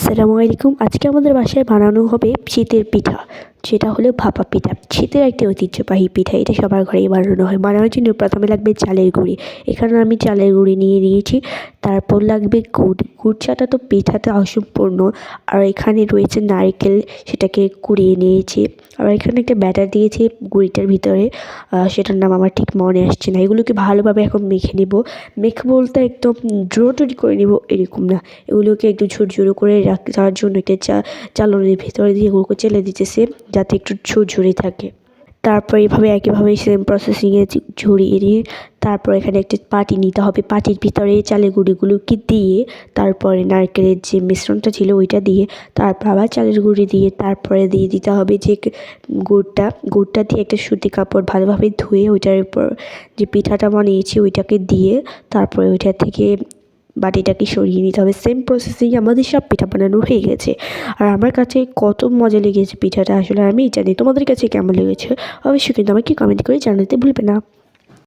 আসসালামু আলাইকুম। আজকে আমাদের বাসায় বানানো হবে শীতের পিঠা, যেটা হলো ভাপা পিঠা। শীতের একটি ঐতিহ্যবাহী পিঠা, এটা সবার ঘরেই বানানো হয়। বানানোর জন্য প্রথমে লাগবে চালের গুঁড়ি। এখানে আমি চালের গুঁড়ি নিয়ে নিয়েছি। তারপর লাগবে গুড়। গুড় ছাড়া তো পিঠাটা অসম্পূর্ণ। আর এখানে রয়েছে নারকেল, সেটাকে কুড়িয়ে নিয়েছি। আর এখানে একটা ব্যাটার দিয়েছি গুঁড়িটার ভিতরে, সেটার নাম আমার ঠিক মনে আসছে না। এগুলোকে ভালোভাবে এখন মেখে নেব। মেখে বলতে একদম ড্রো করে নেব এরকম না, এগুলোকে একটু ঝুরঝুরো করে রাখার জন্য একটা চালনির ভেতরে দিয়ে এগুলোকে চেলে দিতেছে, যাতে একটু ঝুরঝুরে থাকে। তারপর এইভাবে একইভাবে সেম প্রসেসিংয়ে ঝরিয়ে নিয়ে তারপর এখানে একটা পাটি নিতে হবে। পাটির ভিতরে চালের গুঁড়িগুলোকে দিয়ে তারপরে নারকেলের যে মিশ্রণটা ছিল ওইটা দিয়ে তারপর আবার চালের গুঁড়ি দিয়ে তারপরে দিয়ে দিতে হবে যে গুড়টা দিয়ে একটা সুতি কাপড় ভালোভাবে ধুয়ে ওইটার উপর যে পিঠাটা বানিয়েছি ওইটাকে দিয়ে তারপরে ওইটা থেকে বাটিটাকে সরিয়ে নিতে হবে। সেম প্রসেসিং আমাদের সব পিঠা বানানো হয়ে গেছে। আর আমার কাছে কত মজা লেগেছে পিঠাটা, আসলে আমি জানি। তোমাদের কাছে কেমন লেগেছে অবশ্যই কিন্তু আমাকে কমেন্ট করে জানাতে ভুলবে না।